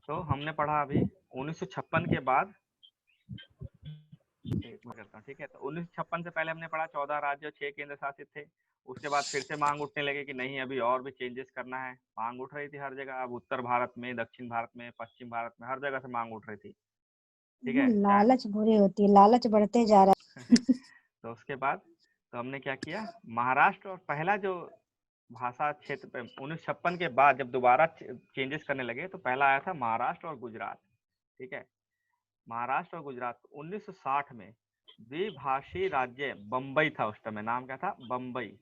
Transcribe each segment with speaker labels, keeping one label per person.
Speaker 1: तो हमने पढ़ा अभी 1956 के बाद, एक मैं करता हूँ, ठीक है। तो 1956 से पहले हमने पढ़ा 14 राज्य और 6 केंद्र शासित थे। उसके बाद फिर से मांग उठने लगे कि नहीं, अभी और भी चेंजेस करना है। मांग उठ रही थी हर जगह, अब उत्तर भारत में, दक्षिण भारत में, पश्चिम भारत में, हर जगह से मांग उठ रही थी, ठीक है क्या।
Speaker 2: लालच बुरी होती है, लालच बढ़ते जा रहा है।
Speaker 1: तो उसके बाद तो हमने क्या किया, महाराष्ट्र और पहला जो भाषा क्षेत्र पे 1956 के बाद जब दोबारा चेंजेस करने लगे तो पहला आया था महाराष्ट्र और गुजरात, ठीक है। महाराष्ट्र और गुजरात 1960 में द्विभाषी राज्य बम्बई था, उस समय नाम क्या था, बम्बई।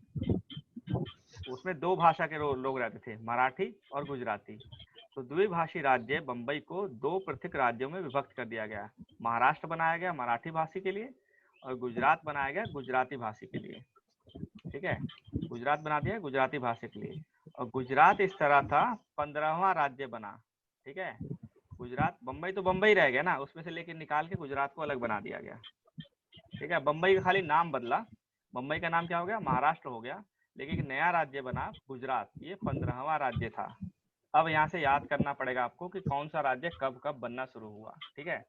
Speaker 1: उसमें दो भाषा के लोग रहते थे, मराठी और गुजराती। तो द्विभाषी राज्य बम्बई को दो पृथक राज्यों में विभक्त कर दिया गया। महाराष्ट्र बनाया गया मराठी भाषी के लिए और गुजरात बनाया गया गुजराती भाषी के लिए, ठीक है। गुजरात बना दिया गुजराती भाषी के लिए। और गुजरात इस तरह था 15वां राज्य बना, ठीक है। गुजरात, बम्बई तो बम्बई रह गया ना, उसमें से लेकर निकाल के गुजरात को अलग बना दिया गया, ठीक है। बम्बई का खाली नाम बदला, बम्बई का नाम क्या हो गया, महाराष्ट्र हो गया, लेकिन एक नया राज्य बना गुजरात, ये 15वां राज्य था। अब यहाँ से याद करना पड़ेगा आपको कि कौन सा राज्य कब कब बनना शुरू हुआ, ठीक है।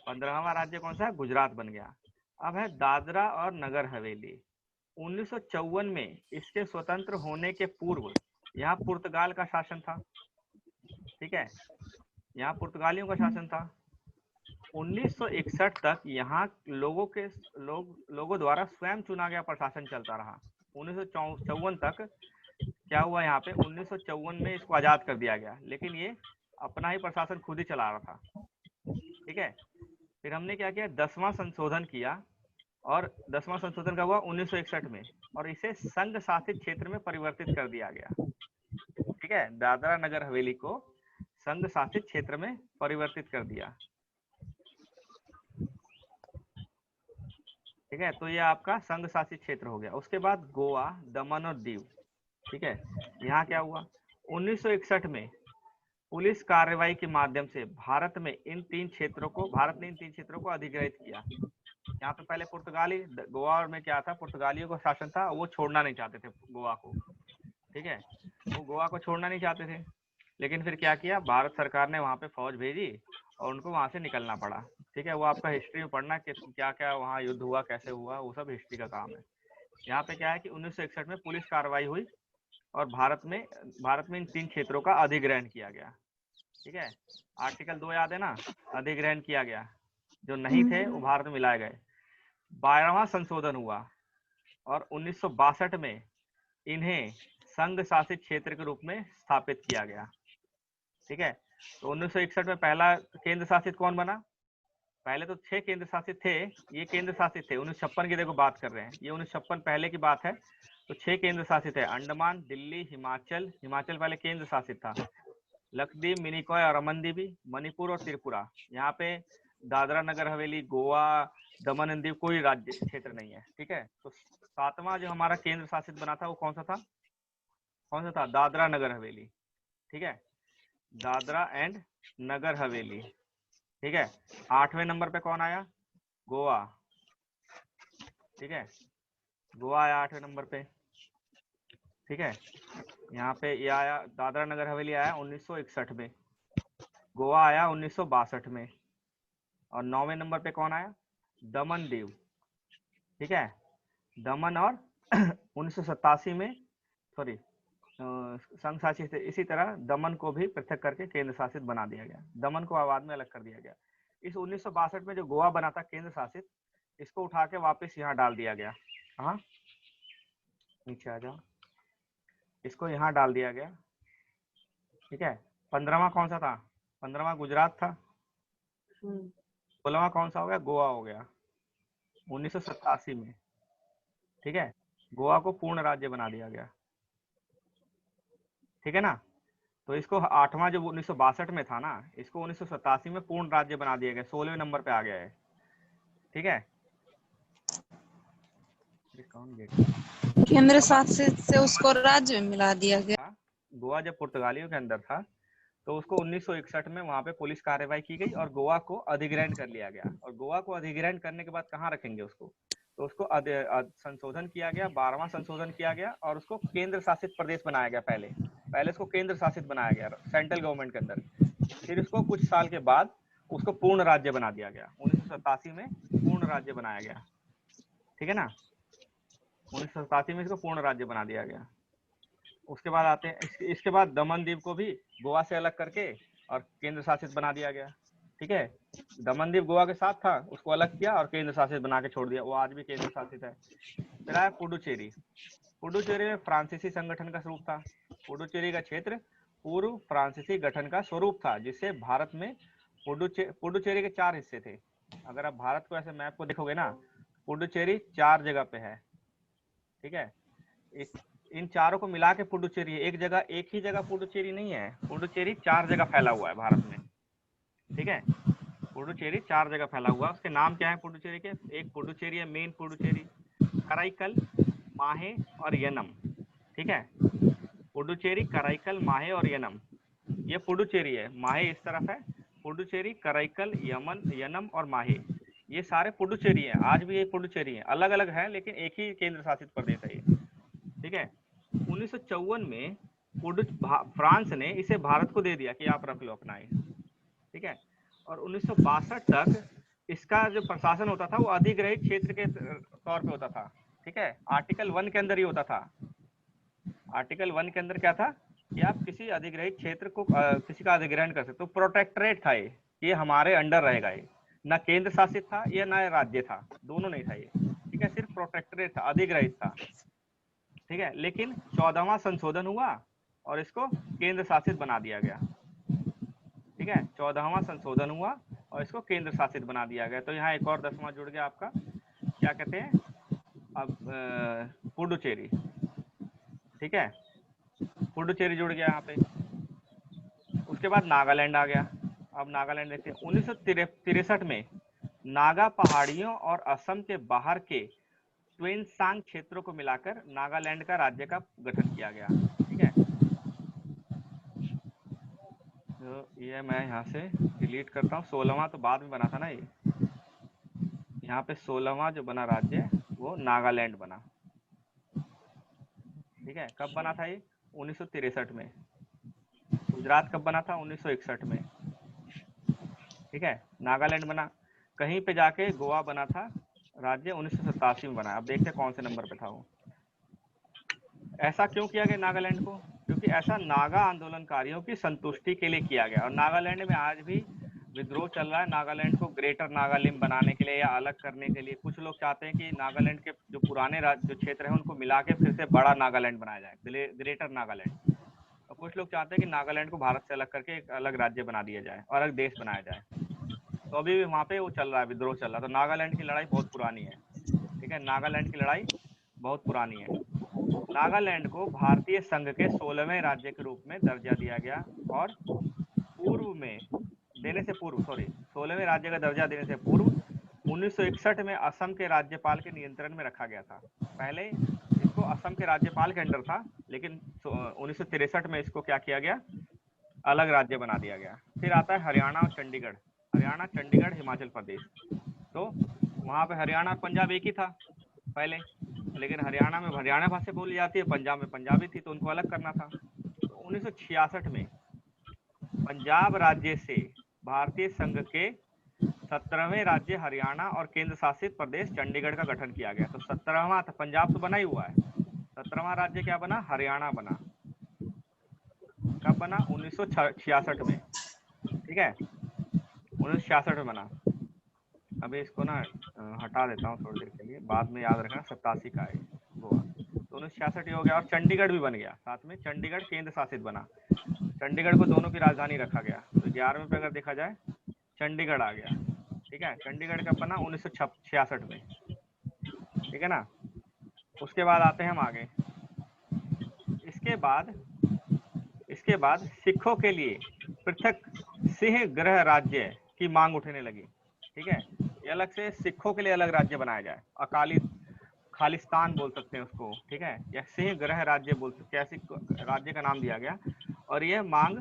Speaker 1: 15वां राज्य कौन सा है, गुजरात बन गया। अब है दादरा और नगर हवेली। 1954 में इसके स्वतंत्र होने के पूर्व यहाँ पुर्तगाल का शासन था, ठीक है। यहाँ पुर्तगालियों का शासन था। 1961 तक यहाँ लोगों द्वारा स्वयं चुना गया प्रशासन चलता रहा। 1954 तक क्या हुआ यहाँ पे, 1954 में इसको आजाद कर दिया गया, लेकिन ये अपना ही प्रशासन खुद ही चला रहा था, ठीक है। फिर हमने क्या किया, 10वां संशोधन किया, और 10वां संशोधन का हुआ 1961 में, और इसे संघ शासित क्षेत्र में परिवर्तित कर दिया गया, ठीक है। दादरा नगर हवेली को संघ शासित क्षेत्र में परिवर्तित कर दिया, ठीक है। तो ये आपका संघ शासित क्षेत्र हो गया। उसके बाद गोवा, दमन और दीव, ठीक है। यहाँ क्या हुआ, 1961 में पुलिस कार्रवाई के माध्यम से भारत ने इन तीन क्षेत्रों को अधिग्रहित किया। यहाँ पे पहले पुर्तगाली, गोवा में क्या था, पुर्तगालियों का शासन था, वो छोड़ना नहीं चाहते थे गोवा को, ठीक है। वो गोवा को छोड़ना नहीं चाहते थे, लेकिन फिर क्या किया, भारत सरकार ने वहां पे फौज भेजी और उनको वहां से निकलना पड़ा, ठीक है। वो आपका हिस्ट्री में पढ़ना कि क्या क्या वहाँ युद्ध हुआ, कैसे हुआ, वो सब हिस्ट्री का काम है। यहाँ पे क्या है कि 1961 में पुलिस कार्रवाई हुई और भारत में इन तीन क्षेत्रों का अधिग्रहण किया गया, ठीक है। आर्टिकल 2 याद है ना, अधिग्रहण किया गया, जो नहीं थे वो भारत में मिलाए गए। 12वां संशोधन हुआ और 1962 में इन्हें संघ शासित क्षेत्र के रूप में स्थापित किया गया, ठीक है। तो 1961 में पहला केंद्र शासित कौन बना, पहले तो 6 केंद्र शासित थे, ये केंद्र शासित थे। 1956 की देखो बात कर रहे हैं, ये 1956 पहले की बात है। तो 6 केंद्र शासित है, अंडमान, दिल्ली, हिमाचल पहले केंद्र शासित था, लक्षद्वीप, मिनिकॉय और अमनदीवी, मणिपुर और त्रिपुरा। यहाँ पे दादरा नगर हवेली, गोवा, दमन एंड दीव कोई राज्य क्षेत्र नहीं है, ठीक है। तो 7वां जो हमारा केंद्र शासित बना था वो कौन सा था, दादरा नगर हवेली, ठीक है। दादरा एंड नगर हवेली, ठीक है। 8वें नंबर पे कौन आया, गोवा, ठीक है। गोवा आया 8वें नंबर पे, ठीक है। यहाँ पे ये आया, दादरा नगर हवेली आया 1961 में, गोवा आया 1962 में, और 9वें नंबर पे कौन आया, दमन दीव, ठीक है। दमन और 1987 में, सॉरी, संघ शासित, इसी तरह दमन को भी पृथक करके केंद्र शासित बना दिया गया, दमन को बाद में अलग कर दिया गया। इस 1962 में जो गोवा बना था केंद्र शासित, इसको उठा के वापस यहाँ डाल दिया गया, हाँ नीचे आ जाओ, इसको यहाँ डाल दिया गया, ठीक है। 15वां कौन सा था, 15वां गुजरात था, 16वां कौन सा हो गया, गोवा हो गया 1987 में, ठीक है। गोवा को पूर्ण राज्य बना दिया गया, ठीक है ना। तो इसको 8वां जो 1962 में था ना, इसको 1987 में पूर्ण राज्य बना दिया गया, 16वें नंबर पे आ गया है, ठीक है।
Speaker 3: केंद्र शासित से उसको राज्य में मिला दिया गया।
Speaker 1: गोवा जब पुर्तगालियों के अंदर था तो उसको 1961 में वहां पे पुलिस कार्रवाई की गई और गोवा को अधिग्रहण कर लिया गया। और गोवा को अधिग्रहण करने के बाद कहाँ रखेंगे उसको, तो उसको संशोधन किया गया, 12वां संशोधन किया गया और उसको केंद्र शासित प्रदेश बनाया गया। पहले उसको केंद्र शासित बनाया गया सेंट्रल गवर्नमेंट के अंदर, फिर उसको कुछ साल के बाद उसको पूर्ण राज्य बना दिया गया। 1987 में पूर्ण राज्य बनाया गया, ठीक है ना। 1987 में इसको पूर्ण राज्य बना दिया गया। उसके बाद आते हैं, इसके बाद दमन द्वीप को भी गोवा से अलग करके और केंद्र शासित बना दिया गया, ठीक है। दमन द्वीप गोवा के साथ था, उसको अलग किया और केंद्र शासित बना के छोड़ दिया, वो आज भी केंद्र शासित है। फिर आया पुडुचेरी। पुडुचेरी में फ्रांसीसी संगठन का स्वरूप था। पुडुचेरी का क्षेत्र पूर्व फ्रांसीसी गठन का स्वरूप था, जिससे भारत में पुडुचेरी के 4 हिस्से थे। अगर आप भारत को ऐसे मैप को देखोगे ना, पुडुचेरी 4 जगह पे है, ठीक है। इन चारों को मिला के पुडुचेरी है, एक जगह, एक ही जगह पुडुचेरी नहीं है। पुडुचेरी 4 जगह फैला हुआ है भारत में, ठीक है। पुडुचेरी 4 जगह फैला हुआ है। उसके नाम क्या है पुडुचेरी के? एक पुडुचेरी है मेन पुडुचेरी, कराईकल, माहे और यनम, ठीक है। पुडुचेरी, कराईकल, माहे और यनम, ये पुडुचेरी है। माहे इस तरफ है। पुडुचेरी, कराईकल, यनम और माहे, ये सारे पुडुचेरी है। आज भी ये पुडुचेरी है, अलग अलग है लेकिन एक ही केंद्र शासित प्रदेश है ये, ठीक है। 1954 में फ्रांस ने इसे भारत को दे दिया कि आप रख लो अपना ही, ठीक है। और 1962 तक इसका जो प्रशासन होता था वो अधिग्रहित क्षेत्र के तौर पे होता था, ठीक है। आर्टिकल 1 के अंदर ही होता था। आर्टिकल 1 के अंदर क्या था कि आप किसी अधिग्रहित क्षेत्र को किसी का अधिग्रहण कर सकते हो। प्रोटेक्टरेट था ये हमारे अंडर रहेगा। ये न केंद्र शासित था या न राज्य था, दोनों नहीं था ये, ठीक है। सिर्फ प्रोटेक्टरेट था, अधिग्रहित था, ठीक है। लेकिन 14वां संशोधन हुआ और इसको केंद्र शासित बना दिया गया, ठीक है। 14वां संशोधन हुआ और इसको केंद्र शासित बना दिया गया। तो यहाँ एक और 10वां जुड़ गया आपका, क्या कहते हैं अब, पुडुचेरी, ठीक है। पुडुचेरी जुड़ गया यहाँ पे। उसके बाद नागालैंड आ गया। अब नागालैंड देखते हैं। 1963 में नागा पहाड़ियों और असम के बाहर के ट्वेनसांग क्षेत्रों को मिलाकर नागालैंड का राज्य का गठन किया गया, ठीक है। तो ये मैं यहाँ से डिलीट करता हूँ। 16वां तो बाद में बना था ना ये, यहाँ पे 16वां जो बना राज्य वो नागालैंड बना, ठीक है। कब बना था ये? 1963 में। गुजरात कब बना था? 1961 में, ठीक है। नागालैंड बना। कहीं पे जाके गोवा बना था राज्य, 1987 में बना। अब देखते हैं कौन से नंबर पे था वो। ऐसा क्यों किया गया नागालैंड को? क्योंकि ऐसा नागा आंदोलनकारियों की संतुष्टि के लिए किया गया। और नागालैंड में आज भी विद्रोह चल रहा है, नागालैंड को ग्रेटर नागालैंड बनाने के लिए या अलग करने के लिए। कुछ लोग चाहते हैं कि नागालैंड के जो पुराने जो क्षेत्र है उनको मिला के फिर से बड़ा नागालैंड बनाया जाए, ग्रेटर नागालैंड। और कुछ लोग चाहते हैं कि नागालैंड को भारत से अलग करके एक अलग राज्य बना दिया जाए और अलग देश बनाया जाए। तो अभी भी वहाँ पे वो चल रहा है, विद्रोह चल रहा है। तो नागालैंड की लड़ाई बहुत पुरानी है, ठीक है। नागालैंड की लड़ाई बहुत पुरानी है। नागालैंड को भारतीय संघ के 16वें राज्य के रूप में दर्जा दिया गया और पूर्व में देने से पूर्व 16वें राज्य का दर्जा देने से पूर्व 1961 में असम के राज्यपाल के नियंत्रण में रखा गया था। पहले इसको असम के राज्यपाल के अंडर था, लेकिन 1963 में इसको क्या किया गया? अलग राज्य बना दिया गया। फिर आता है हरियाणा और चंडीगढ़। हरियाणा, चंडीगढ़, हिमाचल प्रदेश। तो वहाँ पे हरियाणा और पंजाब एक ही था पहले, लेकिन हरियाणा में हरियाणा भाषा बोली जाती है, पंजाब में पंजाबी थी, तो उनको अलग करना था। तो 1966 में पंजाब राज्य से भारतीय संघ के 17वें राज्य हरियाणा और केंद्र शासित प्रदेश चंडीगढ़ का गठन किया गया। तो 17वां था, पंजाब तो बना ही हुआ है, 17वां राज्य क्या बना? हरियाणा बना। कब बना? 1966 में, ठीक है। 1966 में बना। अभी इसको ना हटा देता हूँ थोड़ी देर के लिए, बाद में याद रखना 87 का है गोवा। तो 1966 हो गया और चंडीगढ़ भी बन गया साथ में। चंडीगढ़ केंद्र शासित बना। चंडीगढ़ को दोनों की राजधानी रखा गया। तो 11वें पे अगर देखा जाए चंडीगढ़ आ गया, ठीक है। चंडीगढ़ कब बना? 1966 में, ठीक है ना। उसके बाद आते हैं हम आगे। इसके बाद सिखों के लिए पृथक सिंह ग्रह राज्य की मांग उठने लगी, ठीक है। ये अलग से सिखों के लिए अलग राज्य बनाया जाए, अकाली खालिस्तान बोल सकते हैं उसको, ठीक है, या सिंह ग्रह राज्य बोल सकते हैं, ऐसे राज्य का नाम दिया गया। और यह मांग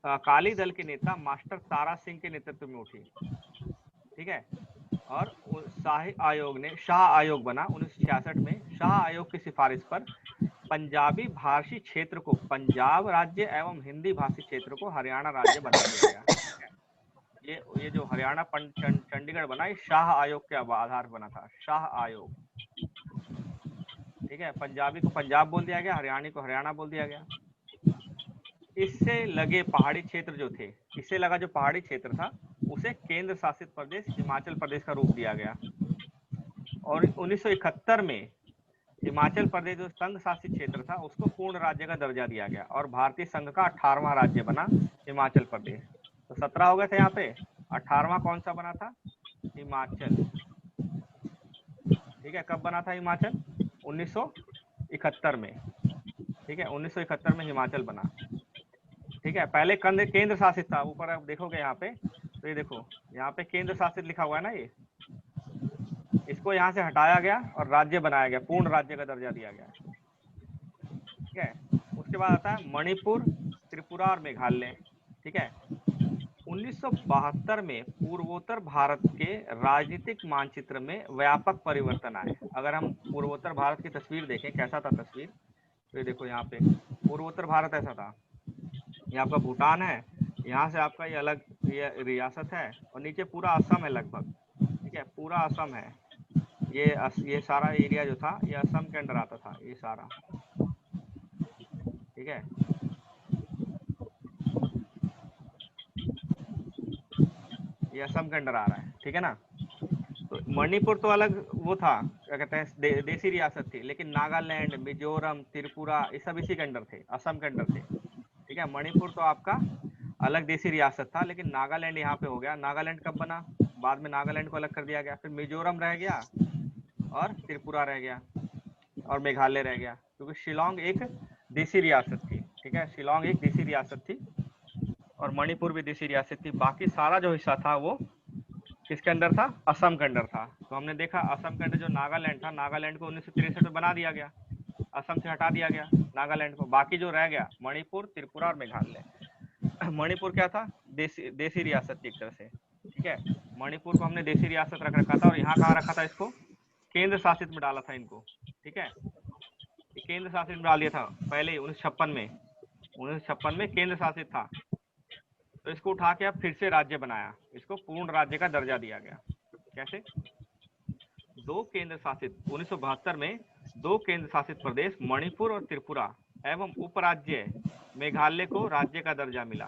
Speaker 1: अकाली दल के नेता मास्टर तारा सिंह के नेतृत्व में उठी, ठीक है। और शाह आयोग बना 1966 में। शाह आयोग की सिफारिश पर पंजाबी भाषी क्षेत्र को पंजाब राज्य एवं हिंदी भाषी क्षेत्र को हरियाणा राज्य बना दिया गया। ये जो हरियाणा चंडीगढ़ बना, ये शाह आयोग के आधार पर बना था, शाह आयोग। ठीक है, पंजाबी को पंजाब बोल दिया गया, हरियाणी को हरियाणा बोल दिया गया। इससे लगे पहाड़ी क्षेत्र जो थे, इससे लगा जो पहाड़ी क्षेत्र था, उसे केंद्र शासित प्रदेश हिमाचल प्रदेश का रूप दिया गया। और 1971 में हिमाचल प्रदेश जो संघ शासित क्षेत्र था, उसको पूर्ण राज्य का दर्जा दिया गया और भारतीय संघ का 18वां राज्य बना हिमाचल प्रदेश। तो 17 हो गए थे यहाँ पे, 18वां कौन सा बना था? हिमाचल। ठीक है, कब बना था हिमाचल? 1971 में। ठीक है, 1971 में हिमाचल बना। ठीक है, पहले केंद्र शासित था। ऊपर आप देखोगे यहाँ पे, तो ये देखो यहाँ पे केंद्र शासित लिखा हुआ है ना, ये इसको यहाँ से हटाया गया और राज्य बनाया गया, पूर्ण राज्य का दर्जा दिया गया। ठीक है, उसके बाद आता है मणिपुर, त्रिपुरा और मेघालय। ठीक है, 1972 में पूर्वोत्तर भारत के राजनीतिक मानचित्र में व्यापक परिवर्तन आए। अगर हम पूर्वोत्तर भारत की तस्वीर देखें, कैसा था तस्वीर, तो ये देखो यहाँ पे पूर्वोत्तर भारत ऐसा था। ये आपका भूटान है, यहाँ से आपका ये अलग ये रियासत है, और नीचे पूरा असम है लगभग। ठीक है, पूरा असम है। ये सारा एरिया जो था, ये असम के अंडर आता था, ये सारा। ठीक है, ये असम के अंडर आ रहा है। ठीक है ना। तो मणिपुर तो अलग वो था, क्या कहते हैं, देसी रियासत थी, लेकिन नागालैंड, मिजोरम, त्रिपुरा, ये सब इसी के अंडर थे, असम के अंडर थे। ठीक है, मणिपुर तो आपका अलग देसी रियासत था, लेकिन नागालैंड यहाँ पे हो गया। नागालैंड कब बना? बाद में नागालैंड को अलग कर दिया गया। फिर मिजोरम रह गया और त्रिपुरा रह गया और मेघालय रह गया, क्योंकि शिलोंग एक देसी रियासत थी। ठीक है, शिलोंग एक देसी रियासत थी और मणिपुर भी देसी रियासत थी। बाकी सारा जो हिस्सा था वो किसके अंडर था? असम के अंडर था। तो हमने देखा असम के अंडर जो नागालैंड था, नागालैंड को 1963 में बना दिया गया, असम से हटा दिया गया नागालैंड को। बाकी जो रह गया मणिपुर, त्रिपुरा और मेघालय। मणिपुर क्या था? देसी रियासत थी एक तरह से। ठीक है, मणिपुर को हमने देसी रियासत रख रखा था, और यहाँ कहाँ रखा था इसको? केंद्र शासित में डाला था इनको। ठीक है, केंद्र शासित में डाल दिया था पहले 1956 में केंद्र शासित था। तो इसको उठा के अब फिर से राज्य बनाया, इसको पूर्ण राज्य का दर्जा दिया गया। कैसे? दो केंद्र शासित 1972 में दो केंद्र शासित प्रदेश मणिपुर और त्रिपुरा एवं उपराज्य मेघालय को राज्य का दर्जा मिला।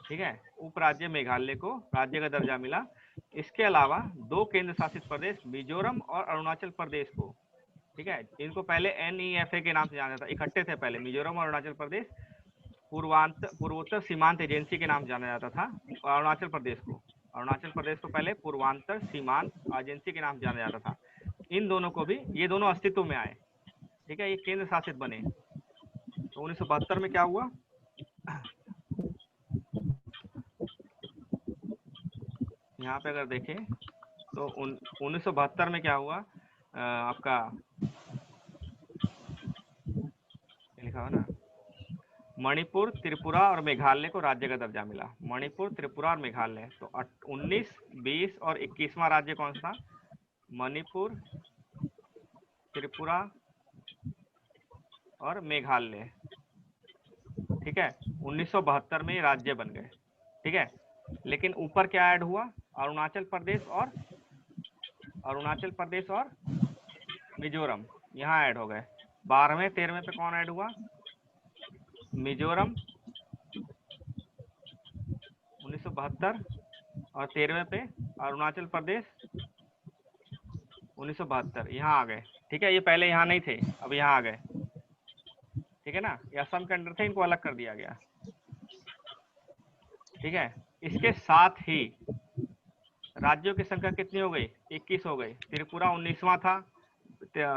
Speaker 1: ठीक है, उपराज्य मेघालय को राज्य का दर्जा मिला। इसके अलावा दो केंद्र शासित प्रदेश मिजोरम और अरुणाचल प्रदेश को, ठीक है, इनको पहले NEFA के नाम से जाना जाता, इकट्ठे थे पहले। मिजोरम और अरुणाचल प्रदेश पूर्वोत्तर सीमांत एजेंसी के नाम जाना जाता था। अरुणाचल प्रदेश को पहले पूर्वांतर सीमांत एजेंसी के नाम जाना जाता था। इन दोनों को भी, ये दोनों अस्तित्व में आए। ठीक है, ये केंद्र शासित बने। तो 1972 में क्या हुआ? यहाँ पे अगर देखें तो 1972 में क्या हुआ? आपका लिखा हुआ ना, मणिपुर, त्रिपुरा और मेघालय को राज्य का दर्जा मिला। मणिपुर, त्रिपुरा और मेघालय। तो 19, 20 और 21वां राज्य कौन सा? मणिपुर, त्रिपुरा और मेघालय। ठीक है, 1972 में ये राज्य बन गए। ठीक है, लेकिन ऊपर क्या ऐड हुआ? अरुणाचल प्रदेश और मिजोरम यहाँ ऐड हो गए। 12वें 13वें पे कौन ऐड हुआ? मिजोरम 1972 और 13वें पे अरुणाचल प्रदेश 1972, यहाँ आ गए। ठीक है, ये पहले यहाँ नहीं थे, अब यहाँ आ गए। ठीक है ना, ये असम के अंडर थे, इनको अलग कर दिया गया। ठीक है, इसके साथ ही राज्यों की संख्या कितनी हो गई? 21 हो गई। त्रिपुरा 19वां था,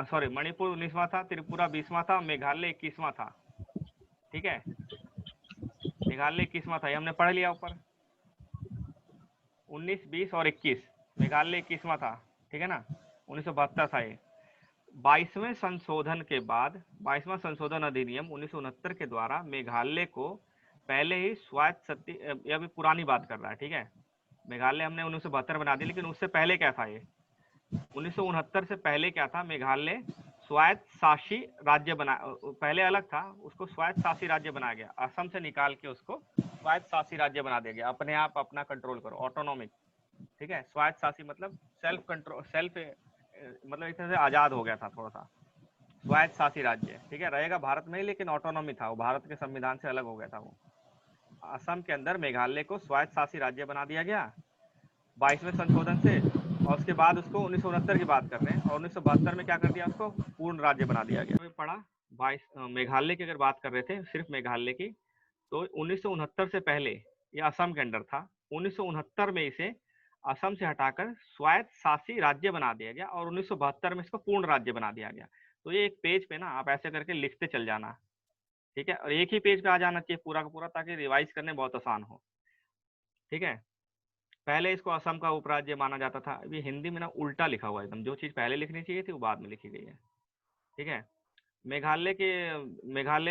Speaker 1: सॉरी मणिपुर 19वां था, त्रिपुरा 20वां था, मेघालय 21वां था। ठीक है, मेघालय 21वां था, ये हमने पढ़ लिया ऊपर। 19, 20 और 21, मेघालय 21वां था। ठीक है ना, 1972 था ये। 22वें संशोधन के बाद 22वां संशोधन अधिनियम 1969 के द्वारा मेघालय को पहले ही स्वायत्त सत्ता, ये अभी पुरानी बात कर रहा है। ठीक है, मेघालय हमने 1972 बना दी, लेकिन उससे पहले क्या था? ये 1969 से पहले क्या था? मेघालय स्वायत्त शासी राज्य बना, पहले अलग था, उसको स्वायत्त शासी राज्य बनाया गया। असम से निकाल के उसको स्वायत्त शासी राज्य बना दिया गया, अपने आप अपना कंट्रोल करो, ऑटोनॉमिक। ठीक है, स्वायत्त शासी मतलब सेल्फ कंट्रोल, सेल्फ मतलब एक तरह से आजाद हो गया था थोड़ा सा, स्वायत्त शासी राज्य। ठीक है, रहेगा भारत में ही लेकिन ऑटोनॉमी था, वो भारत के संविधान से अलग हो गया था वो। असम के अंदर मेघालय को स्वायत्त शासी राज्य बना दिया गया 22वें संशोधन से, और उसके बाद उसको 1969 की बात कर रहे हैं, और 1972 में क्या कर दिया, उसको पूर्ण राज्य बना दिया गया। पढ़ा 22 मेघालय की अगर बात कर रहे थे, सिर्फ मेघालय की, तो 1969 से पहले ये असम के अंडर था। 1969 में इसे असम से हटाकर स्वायत्त शासी राज्य बना दिया गया, और 1972 में इसको पूर्ण राज्य बना दिया गया। तो ये एक पेज पे ना आप ऐसे करके लिखते चल जाना, ठीक है, और एक ही पेज पे आ जाना चाहिए पूरा का पूरा, ताकि रिवाइज करने बहुत आसान हो। ठीक है, पहले इसको असम का उपराज्य माना जाता था। अभी हिंदी में ना उल्टा लिखा हुआ है एकदम, जो चीज पहले लिखनी चाहिए थी वो बाद में लिखी गई है। ठीक है, मेघालय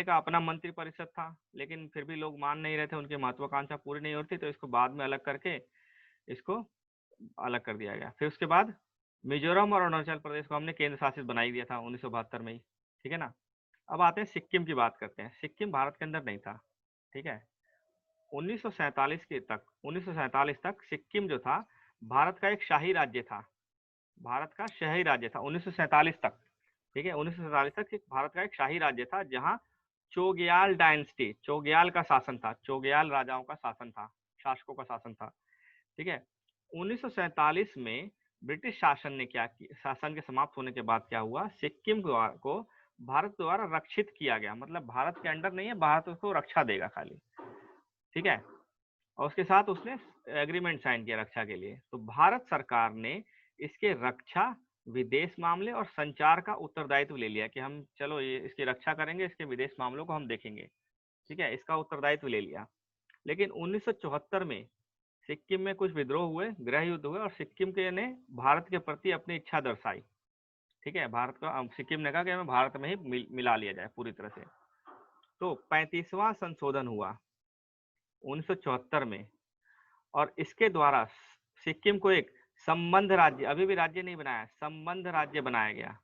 Speaker 1: का अपना मंत्री परिषद था, लेकिन फिर भी लोग मान नहीं रहे थे, उनकी महत्वाकांक्षा पूरी नहीं होती, तो इसको बाद में अलग करके इसको अलग कर दिया गया। फिर उसके बाद मिजोरम और अरुणाचल प्रदेश को हमने केंद्र शासित बना ही दिया था 1972 में ही। ठीक है ना, अब आते हैं सिक्किम की बात करते हैं। सिक्किम भारत के अंदर नहीं था। ठीक है, 1947 तक सिक्किम जो था भारत का एक शाही राज्य था, भारत का शाही राज्य था 1947 तक। ठीक है, 1947 तक भारत का एक शाही राज्य था, जहां चोग्याल डायनेस्टी, चोग्याल का शासन था, चोग्याल राजाओं का शासन था, शासकों का शासन था। ठीक है, 1947 में ब्रिटिश शासन ने क्या किया, शासन के समाप्त होने के बाद क्या हुआ, सिक्किम को भारत द्वारा रक्षित किया गया, मतलब भारत के अंडर नहीं है, भारत उसको रक्षा देगा खाली। ठीक है, और उसके साथ उसने एग्रीमेंट साइन किया रक्षा के लिए। तो भारत सरकार ने इसके रक्षा, विदेश मामले और संचार का उत्तरदायित्व ले लिया कि हम चलो ये इसकी रक्षा करेंगे, इसके विदेश मामलों को हम देखेंगे। ठीक है, इसका उत्तरदायित्व ले लिया। लेकिन 1974 में सिक्किम में कुछ विद्रोह हुए, गृह युद्ध हुए, और सिक्किम के ने भारत के प्रति अपनी इच्छा दर्शाई। ठीक है, भारत का सिक्किम ने कहा कि हमें भारत में ही मिला लिया जाए पूरी तरह से। तो 35वां संशोधन हुआ 1974 में, और इसके द्वारा सिक्किम को एक संबंध राज्य, अभी भी राज्य नहीं बनाया, संबंध राज्य बनाया गया।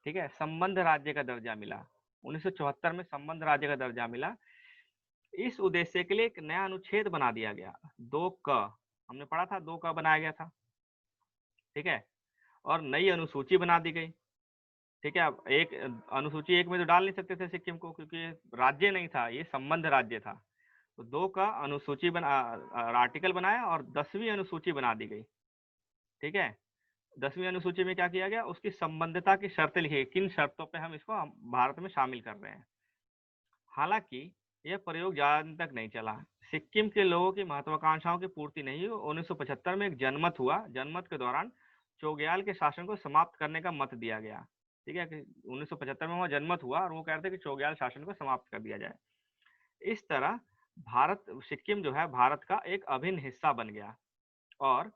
Speaker 1: ठीक है, संबंध राज्य का दर्जा मिला 1974 में, संबंध राज्य का दर्जा मिला। इस उद्देश्य के लिए एक नया अनुच्छेद बना दिया गया, 2क, हमने पढ़ा था 2क बनाया गया था। ठीक है, और नई अनुसूची बना दी गई। ठीक है, अब एक अनुसूची एक में तो डाल नहीं सकते थे सिक्किम को, क्योंकि राज्य नहीं था, ये संबंध राज्य था। तो 2क अनुसूची आर्टिकल बनाया, और 10वीं अनुसूची बना दी गई। ठीक है, 10वीं अनुसूची में क्या किया गया, उसकी संबंधता की शर्तें लिखी, किन शर्तों पे हम इसको भारत में शामिल कर रहे हैं। हालांकि यह प्रयोग ज्यादा दिन तक नहीं चला, सिक्किम के लोगों की महत्वाकांक्षाओं की पूर्ति नहीं हुई। 1975 में एक जनमत हुआ, जनमत के दौरान चोग्याल के शासन को समाप्त करने का मत दिया गया। ठीक है, 1975 में वहां जनमत हुआ, और वो कह रहे थे कि चोग्याल शासन को समाप्त कर दिया जाए। इस तरह भारत, सिक्किम जो है भारत का एक अभिन्न हिस्सा बन गया। और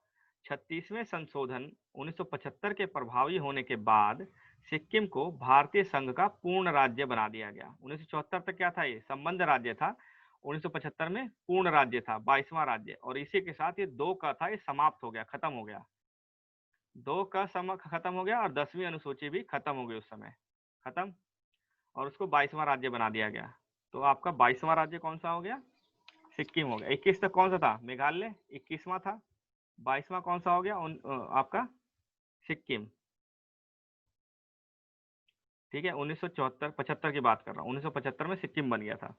Speaker 1: 36वें संशोधन 1975 के प्रभावी होने के बाद सिक्किम को भारतीय संघ का पूर्ण राज्य बना दिया गया। 1974 तक क्या था, ये संबंध राज्य था, 1975 में पूर्ण राज्य था, 22वां राज्य। और इसी के साथ ये 2 का था, ये समाप्त हो गया, खत्म हो गया, 2 का खत्म हो गया, और 10वीं अनुसूची भी खत्म हो गई उस समय, खत्म, और उसको 22वां राज्य बना दिया गया। तो आपका 22वां राज्य कौन सा हो गया, सिक्किम हो गया। 21 तक कौन सा था, मेघालय, 21वां था। 22वां कौन सा हो गया आपका, सिक्किम। ठीक है, 1975 की बात कर रहा हूँ, 1975 में सिक्किम बन गया था।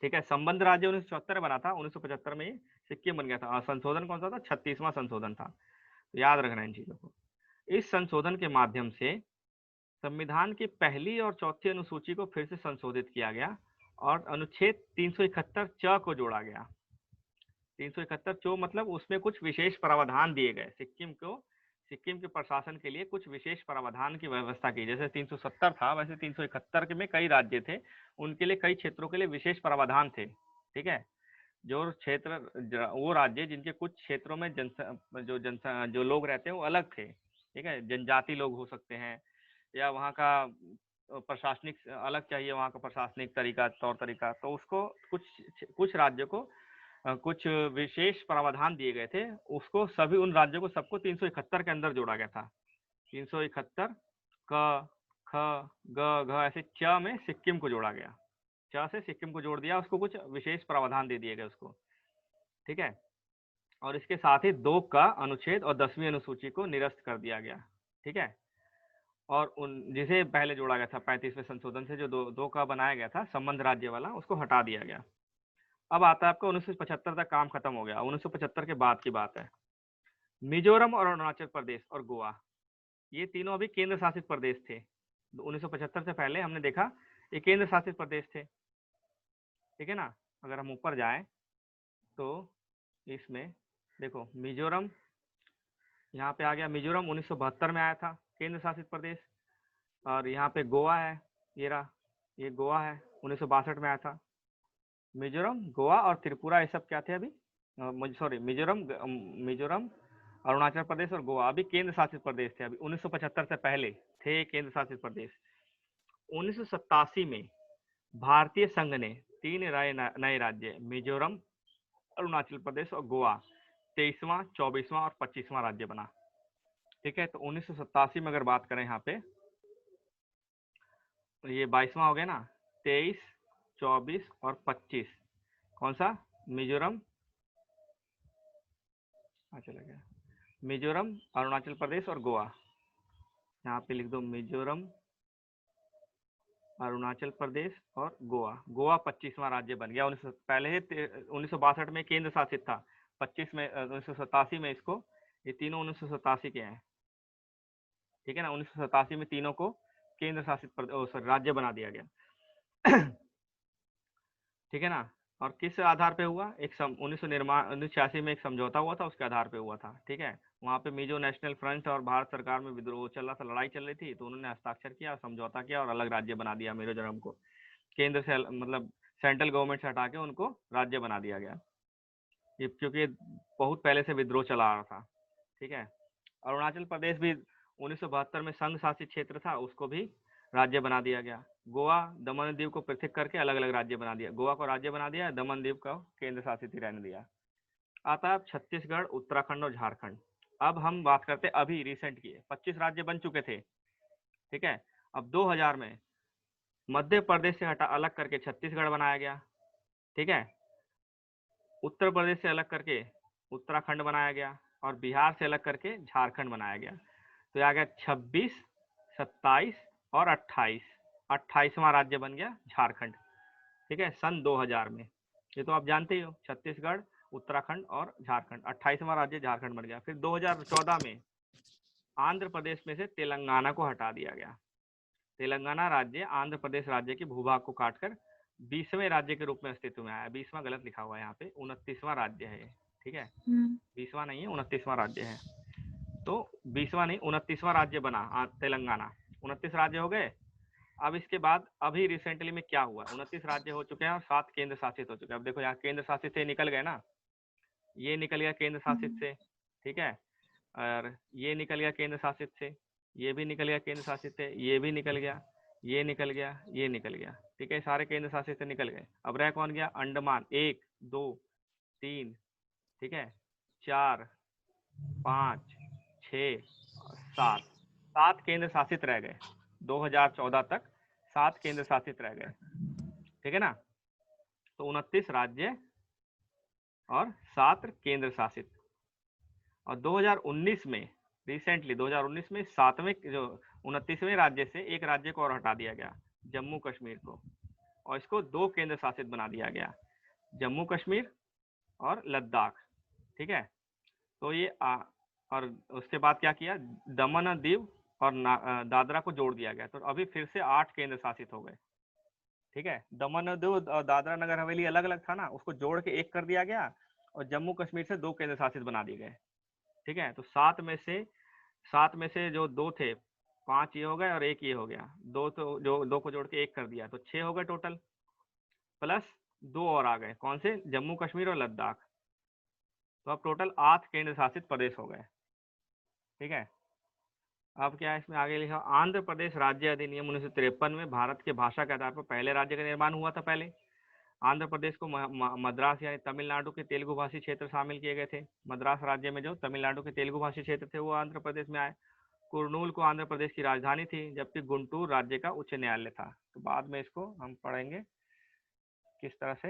Speaker 1: ठीक है, संबंध राज्य 1974 बना था, 1975 में सिक्किम बन गया था। संशोधन कौन सा था, 36वां संशोधन था। तो याद रखना इन चीजों को। इस संशोधन के माध्यम से संविधान की पहली और चौथी अनुसूची को फिर से संशोधित किया गया, और अनुच्छेद 371 च को जोड़ा गया। 371 चो मतलब उसमें कुछ विशेष प्रावधान दिए गए, सिक्किम के प्रशासन के लिए कुछ विशेष प्रावधान की व्यवस्था की। जैसे 370 था, वैसे 371 में कई राज्य थे, उनके लिए कई क्षेत्रों के लिए विशेष प्रावधान थे। ठीक है, जो क्षेत्र, वो राज्य जिनके कुछ क्षेत्रों में जो लोग रहते हैं वो अलग थे। ठीक है, जनजाति लोग हो सकते हैं, या वहाँ का प्रशासनिक अलग चाहिए, वहाँ का प्रशासनिक तरीका, तौर तरीका, तो उसको कुछ राज्यों को कुछ विशेष प्रावधान दिए गए थे, उसको सभी उन राज्यों को सबको 371 के अंदर जोड़ा गया था। 371 क, ख, ग, घ ऐसे च में सिक्किम को जोड़ा गया, च से सिक्किम को जोड़ दिया, उसको कुछ विशेष प्रावधान दे दिए गए उसको, ठीक है। और इसके साथ ही 2 का अनुच्छेद और 10वीं अनुसूची को निरस्त कर दिया गया, ठीक है। और उन जिसे पहले जोड़ा गया था 35वें संशोधन से, जो 2 का बनाया गया था संबंध राज्य वाला, उसको हटा दिया गया। अब आता है आपका 1975 तक काम खत्म हो गया। 1975 के बाद की बात है। मिजोरम और अरुणाचल प्रदेश और गोवा, ये तीनों अभी केंद्र शासित प्रदेश थे। 1975 से पहले हमने देखा ये केंद्र शासित प्रदेश थे, ठीक है ना। अगर हम ऊपर जाएं तो इसमें देखो मिजोरम, यहाँ पे आ गया मिजोरम 1972 में आया था केंद्र शासित प्रदेश। और यहाँ पे गोवा है, ये रहा, ये गोवा है 1962 में आया था। मिजोरम, गोवा और त्रिपुरा ये सब क्या थे अभी, सॉरी मिजोरम, अरुणाचल प्रदेश और गोवा अभी केंद्र शासित प्रदेश थे। अभी 1975 से पहले थे केंद्र शासित प्रदेश। 1987 में भारतीय संघ ने 3 नए राज्य मिजोरम, अरुणाचल प्रदेश और गोवा 23वां, 24वां और 25वां राज्य बना, ठीक है। तो 1987 में अगर बात करें यहाँ पे, तो ये 22वां हो गया ना, 23, 24 और 25, कौन सा, मिजोरम, चला गया, मिजोरम, अरुणाचल प्रदेश और गोवा। यहाँ पे लिख दो मिजोरम, अरुणाचल प्रदेश और गोवा। गोवा 25वां राज्य बन गया। पहले ही 1962 में केंद्र शासित था, 25 में 1987 में इसको, ये तीनों 1987 के हैं, ठीक है ना। 1987 में तीनों को केंद्र शासित राज्य बना दिया गया ठीक है ना। और किस आधार पे हुआ, 1986 में एक समझौता हुआ था, उसके आधार पे हुआ था, ठीक है। वहाँ पे मिजो नेशनल फ्रंट और भारत सरकार में विद्रोह चल रहा था, लड़ाई चल रही थी, तो उन्होंने हस्ताक्षर किया, समझौता किया और अलग राज्य बना दिया मिजोरम को। केंद्र से मतलब सेंट्रल गवर्नमेंट से हटा के उनको राज्य बना दिया गया, ये क्योंकि बहुत पहले से विद्रोह चला आ रहा था, ठीक है। अरुणाचल प्रदेश भी 1972 में संघ शासित क्षेत्र था, उसको भी राज्य बना दिया गया। गोवा, दमन और दीव को पृथक करके अलग अलग राज्य बना दिया। गोवा को राज्य बना दिया, दमन दीव को केंद्र शासित ही रहने दिया। आता है छत्तीसगढ़, उत्तराखंड और झारखंड। अब हम बात करते हैं अभी रिसेंट की, 25 राज्य बन चुके थे, ठीक है। अब 2000 में मध्य प्रदेश से हटा अलग करके छत्तीसगढ़ बनाया गया, ठीक है। उत्तर प्रदेश से अलग करके उत्तराखंड बनाया गया और बिहार से अलग करके झारखंड बनाया गया। तो आ गया 26, 27 और 28, 28वां राज्य बन गया झारखंड, ठीक है, सन 2000 में। ये तो आप जानते ही हो, छत्तीसगढ़, उत्तराखंड और झारखंड, 28वां राज्य झारखंड बन गया। फिर 2014 में आंध्र प्रदेश में से तेलंगाना को हटा दिया गया। तेलंगाना राज्य आंध्र प्रदेश राज्य के भूभाग को काटकर 20वें राज्य के रूप में अस्तित्व में आया। 20वां गलत लिखा हुआ है यहाँ पे, 29वां राज्य है, ठीक है। 20वां नहीं है, 29वां राज्य है। तो 20वां नहीं, 29वां राज्य बना तेलंगाना। 29 राज्य हो गए। अब इसके बाद अभी रिसेंटली में क्या हुआ, 29 राज्य हो चुके हैं और 7 केंद्र शासित हो चुके हैं। अब देखो यहाँ केंद्र शासित से निकल गए ना, ये निकल गया केंद्र शासित से, ठीक है, और ये निकल गया केंद्र शासित से, ये भी निकल गया केंद्र शासित से, ये भी निकल गया, ये निकल गया, ये निकल गया, ठीक है, सारे केंद्र शासित से निकल गए। अब रह कौन गया, अंडमान, 1, 2, 3, ठीक है, 4, 5, 6, 7, 7 केंद्र शासित रह गए। 2014 तक 7 केंद्र शासित रह गए, ठीक है ना। तो 29 राज्य और 7 केंद्र शासित। और 2019 में रिसेंटली 2019 में 7वें जो 29वें राज्य से एक राज्य को और हटा दिया गया, जम्मू कश्मीर को, और इसको 2 केंद्र शासित बना दिया गया, जम्मू कश्मीर और लद्दाख, ठीक है। तो ये और उसके बाद क्या किया, दमन और दीव और दादरा को जोड़ दिया गया। तो अभी फिर से 8 केंद्र शासित हो गए, ठीक है। दमन और दीव और दादरा नगर हवेली अलग अलग था ना, उसको जोड़ के 1 कर दिया गया और जम्मू कश्मीर से 2 केंद्र शासित बना दिए गए, ठीक है। तो 7 में से जो 2 थे, 5 ये हो गए और 1 ये हो गया, 2 तो जो 2 को जोड़ के 1 कर दिया, तो 6 हो गए टोटल, प्लस 2 और आ गए, कौन से, जम्मू कश्मीर और लद्दाख। तो अब टोटल 8 केंद्र शासित प्रदेश हो गए, ठीक है। अब क्या है इसमें आगे लिखा, आंध्र प्रदेश राज्य अधिनियम 1953 में भारत के भाषा के आधार पर पहले राज्य का निर्माण हुआ था। पहले आंध्र प्रदेश को मद्रास यानी तमिलनाडु के तेलुगु भाषी क्षेत्र शामिल किए गए थे। मद्रास राज्य में जो तमिलनाडु के तेलुगु भाषी क्षेत्र थे वो आंध्र प्रदेश में आए। कुर्नूल को आंध्र प्रदेश की राजधानी थी, जबकि गुंटूर राज्य का उच्च न्यायालय था। तो बाद में इसको हम पढ़ेंगे किस तरह से।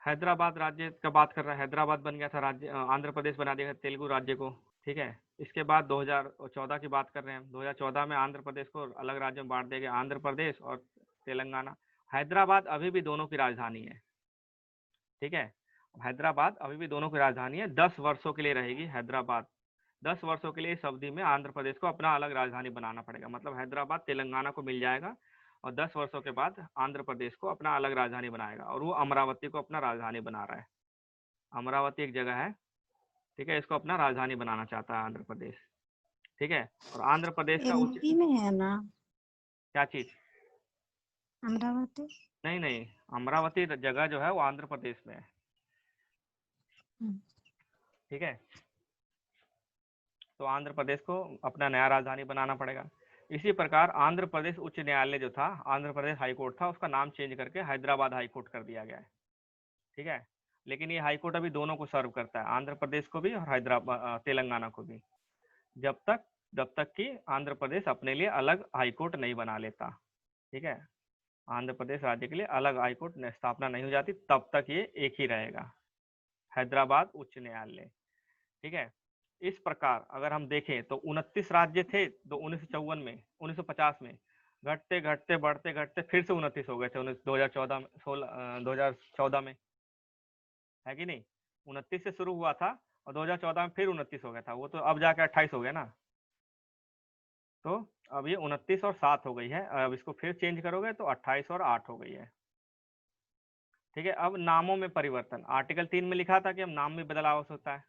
Speaker 1: हैदराबाद राज्य का बात कर रहा है, हैदराबाद बन गया था राज्य, आंध्र प्रदेश बना दिया तेलुगु राज्य को, ठीक है। इसके बाद 2014 की बात कर रहे हैं, 2014 में आंध्र प्रदेश को अलग राज्यों में बांट दिया गया, आंध्र प्रदेश और तेलंगाना। हैदराबाद अभी भी दोनों की राजधानी है, ठीक है। हैदराबाद अभी भी दोनों की राजधानी है, 10 वर्षों के लिए रहेगी हैदराबाद। 10 वर्षों के लिए इस अवधि में आंध्र प्रदेश को अपना अलग राजधानी बनाना पड़ेगा, मतलब हैदराबाद तेलंगाना को मिल जाएगा और 10 वर्षों के बाद आंध्र प्रदेश को अपना अलग राजधानी बनाएगा, और वो अमरावती को अपना राजधानी बना रहा है। अमरावती एक जगह है, ठीक है, इसको अपना राजधानी बनाना चाहता है आंध्र प्रदेश, ठीक है। और आंध्र प्रदेश का उच्च,
Speaker 2: एमपी में है ना
Speaker 1: क्या चीज?
Speaker 2: अमरावती?
Speaker 1: नहीं नहीं, अमरावती जगह जो है वो आंध्र प्रदेश में है, ठीक है। तो आंध्र प्रदेश को अपना नया राजधानी बनाना पड़ेगा। इसी प्रकार आंध्र प्रदेश उच्च न्यायालय जो था, आंध्र प्रदेश हाई कोर्ट था, उसका नाम चेंज करके हैदराबाद हाई कोर्ट कर दिया गया है, ठीक है। लेकिन ये हाई कोर्ट अभी दोनों को सर्व करता है, आंध्र प्रदेश को भी और हैदराबाद तेलंगाना को भी, जब तक कि आंध्र प्रदेश अपने लिए अलग हाई कोर्ट नहीं बना लेता, ठीक है। आंध्र प्रदेश राज्य के लिए अलग हाई कोर्ट स्थापना नहीं हो जाती, तब तक ये एक ही रहेगा, हैदराबाद उच्च न्यायालय, ठीक है। इस प्रकार अगर हम देखें तो 29 राज्य थे, तो 1954 में, 1950 में घटते घटते बढ़ते घटते फिर से 29 हो गए थे 2014 में, 2014 में, है कि नहीं। 29 से शुरू हुआ था और 2014 में फिर 29 हो गया था, वो तो अब जाके 28 हो गया ना। तो अब ये 29 और 7 हो गई है, अब इसको फिर चेंज करोगे तो 28 और 8 हो गई है, ठीक है। अब नामों में परिवर्तन, आर्टिकल 3 में लिखा था कि हम नाम में बदलाव होता है,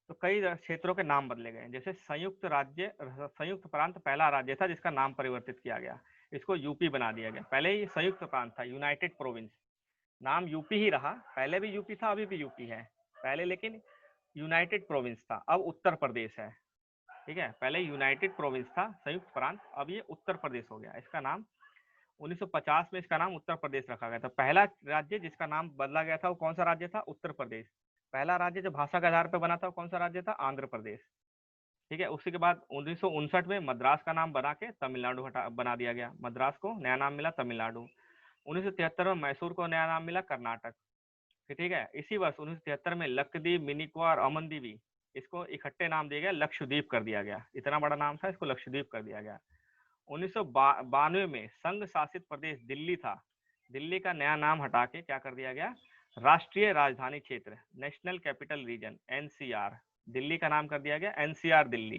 Speaker 1: तो कई क्षेत्रों के नाम बदले गए, जैसे संयुक्त प्रांत पहला राज्य था जिसका नाम परिवर्तित किया गया, इसको यूपी बना दिया गया। पहले ही संयुक्त प्रांत था, यूनाइटेड प्रोविंस, नाम यूपी ही रहा, पहले भी यूपी था अभी भी यूपी है, पहले लेकिन यूनाइटेड प्रोविंस था, अब उत्तर प्रदेश है, ठीक है। पहले यूनाइटेड प्रोविंस था संयुक्त प्रांत, अब ये उत्तर प्रदेश हो गया। इसका नाम 1950 में इसका नाम उत्तर प्रदेश रखा गया था। पहला राज्य जिसका नाम बदला गया था वो कौन सा राज्य था? उत्तर प्रदेश। पहला राज्य जो भाषा के आधार पर बना था वो कौन सा राज्य था? आंध्र प्रदेश, ठीक है। उसी के बाद 1959 में मद्रास का नाम बना के तमिलनाडु बना दिया गया, मद्रास को नया नाम मिला तमिलनाडु। 1973 में मैसूर को नया नाम मिला कर्नाटक, ठीक है। इसी वर्ष 1973 में लक्षद्वीप, मिनिकॉय और अमनदीवी, इसको इकट्ठे नाम दिया गया, लक्षद्वीप कर दिया गया। इतना बड़ा नाम था, इसको लक्षद्वीप कर दिया गया। 1992 में संघ शासित प्रदेश दिल्ली था, दिल्ली का नया नाम हटा के क्या कर दिया गया? राष्ट्रीय राजधानी क्षेत्र, national capital region, NCR, Delhi का नाम कर दिया गया एनसीआर दिल्ली,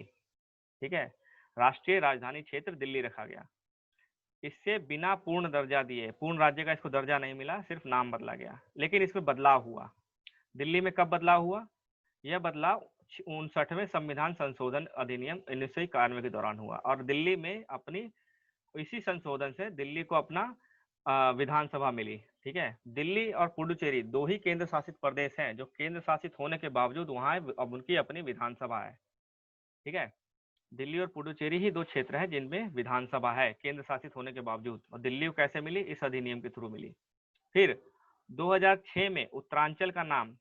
Speaker 1: ठीक है। राष्ट्रीय राजधानी क्षेत्र दिल्ली रखा गया। इससे बिना पूर्ण दर्जा दिए, पूर्ण राज्य का इसको दर्जा नहीं मिला, सिर्फ नाम बदला गया। लेकिन इसमें बदलाव हुआ, दिल्ली में कब बदलाव हुआ? यह बदलाव 59वें संविधान संशोधन अधिनियम 1991 के दौरान हुआ, और दिल्ली में अपनी इसी संशोधन से दिल्ली को अपना विधानसभा मिली, ठीक है। दिल्ली और पुडुचेरी दो ही केंद्र शासित प्रदेश हैं जो केंद्र शासित होने के बावजूद वहां अब उनकी अपनी विधानसभा है, ठीक है। दिल्ली और पुडुचेरी ही दो क्षेत्र हैं जिनमें विधानसभा है केंद्र शासित होने के बावजूद, और दिल्ली को कैसे मिली? इस अधिनियम के थ्रू मिली। फिर 2006 में उत्तरांचल का नाम,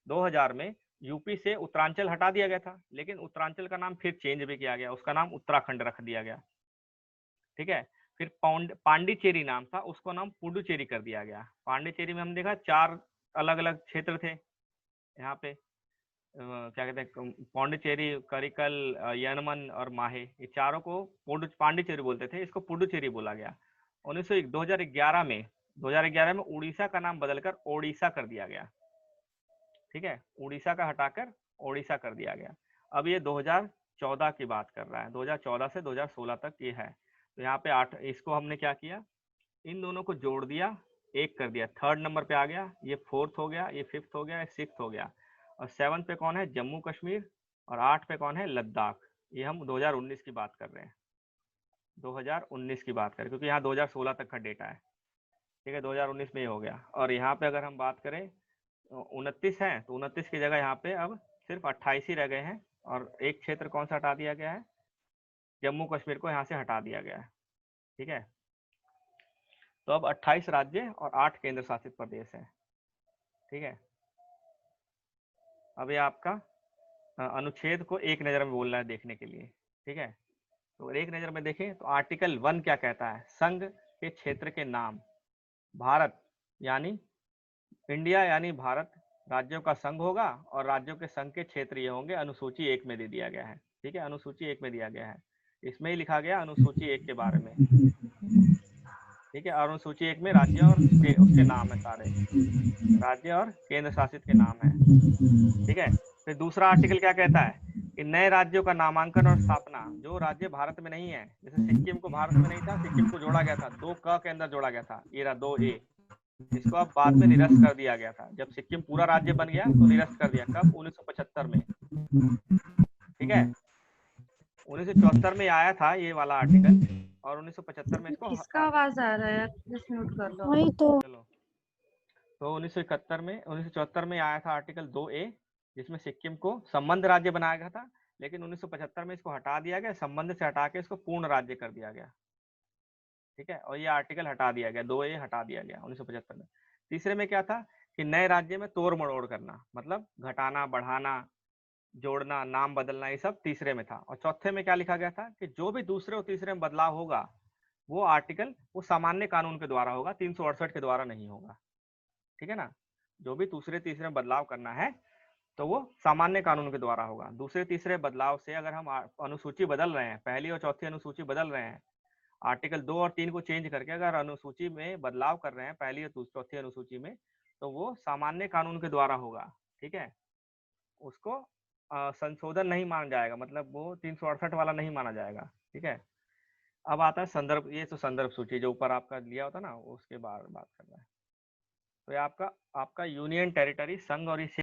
Speaker 1: 2000 में यूपी से उत्तरांचल हटा दिया गया था, लेकिन उत्तरांचल का नाम फिर चेंज भी किया गया, उसका नाम उत्तराखंड रख दिया गया, ठीक है। फिर पांडिचेरी नाम था, उसको नाम पुडुचेरी कर दिया गया। पांडिचेरी में हम देखा 4 अलग अलग क्षेत्र थे यहाँ पे, क्या कहते हैं, पांडिचेरी, करिकल, यनमन और माहे, ये चारों को पांडिचेरी बोलते थे, इसको पुडुचेरी बोला गया। 2011 में उड़ीसा का नाम बदलकर ओडिशा कर दिया गया, ठीक है। उड़ीसा का हटाकर ओडिशा कर दिया गया। अब ये 2014 की बात कर रहा है, 2014 से 2016 तक ये है। तो यहाँ पे 8, इसको हमने क्या किया, इन दोनों को जोड़ दिया, एक कर दिया, 3rd नंबर पे आ गया, ये 4th हो गया, ये 5th हो गया, ये 6th हो गया, और 7th पे कौन है? जम्मू कश्मीर, और 8 पे कौन है? लद्दाख। ये हम 2019 की बात कर रहे हैं, 2019 की बात करें, क्योंकि यहाँ 2016 तक का डेटा है, ठीक है। 2019 में ये हो गया। और यहाँ पे अगर हम बात करें 29 है, तो 29 की जगह यहाँ पे अब सिर्फ 28 ही रह गए हैं, और एक क्षेत्र कौन सा हटा दिया गया है? जम्मू कश्मीर को यहाँ से हटा दिया गया है, ठीक है। तो अब 28 राज्य और 8 केंद्र शासित प्रदेश है, ठीक है। अब ये आपका अनुच्छेद को एक नज़र में बोलना है देखने के लिए, ठीक है। तो एक नज़र में देखें तो आर्टिकल 1 क्या कहता है, संघ के क्षेत्र के नाम, भारत यानी इंडिया यानी भारत राज्यों का संघ होगा और राज्यों के संघ के क्षेत्र ये होंगे, अनुसूची 1 में दे दिया गया है, ठीक है, अनुसूची 1 में दिया गया है, इसमें ही लिखा गया अनुसूची 1 के बारे में, ठीक है। और अनुसूची 1 में राज्य और उसके नाम है, सारे राज्य और केंद्र शासित के नाम है, ठीक है। फिर दूसरा आर्टिकल क्या कहता है कि नए राज्यों का नामांकन और स्थापना, जो राज्य भारत में नहीं है, जैसे सिक्किम को भारत में नहीं था, सिक्किम को जोड़ा गया था, 2 क के अंदर जोड़ा गया था, ये रहा 2A, इसको अब बाद में निरस्त कर दिया गया था, जब सिक्किम पूरा राज्य बन गया तो निरस्त कर दिया, कब, 1975 में, ठीक है। 1974 में आया था ये वाला आर्टिकल और 1975 में इसको
Speaker 3: किसका आवाज आ रहा है यार, प्लीज म्यूट कर दो।
Speaker 2: वही तो।
Speaker 1: चलो, तो 1974 में आया था आर्टिकल 2A, जिसमें सिक्किम को संबंध राज्य बनाया गया था, लेकिन 1975 में इसको हटा दिया गया, संबंध से हटा के इसको पूर्ण राज्य कर दिया गया, ठीक है। और ये आर्टिकल हटा दिया गया, 2A हटा दिया गया 1975 में। तीसरे में क्या था कि नए राज्य में तोड़ मरोड़ करना, मतलब घटाना, बढ़ाना, जोड़ना, नाम बदलना, ये सब तीसरे में था। और चौथे में क्या लिखा गया था कि जो भी दूसरे और तीसरे में बदलाव होगा वो आर्टिकल वो सामान्य कानून के द्वारा होगा, 368 के द्वारा नहीं होगा, ठीक है ना। जो भी दूसरे तीसरे में बदलाव करना है तो वो सामान्य कानून के द्वारा होगा। दूसरे तीसरे बदलाव से अगर हम अनुसूची बदल रहे हैं, पहली और चौथी अनुसूची बदल रहे हैं, आर्टिकल 2 और 3 को चेंज करके अगर अनुसूची में बदलाव कर रहे हैं पहली और चौथी अनुसूची में, तो वो सामान्य कानून के द्वारा होगा, ठीक है। उसको संशोधन नहीं माना जाएगा, मतलब वो 368 वाला नहीं माना जाएगा, ठीक है। अब आता है संदर्भ, ये तो संदर्भ सूची जो ऊपर आपका लिया होता ना, उसके बारे में बात कर रहा है। तो ये आपका यूनियन टेरिटरी, संघ और इस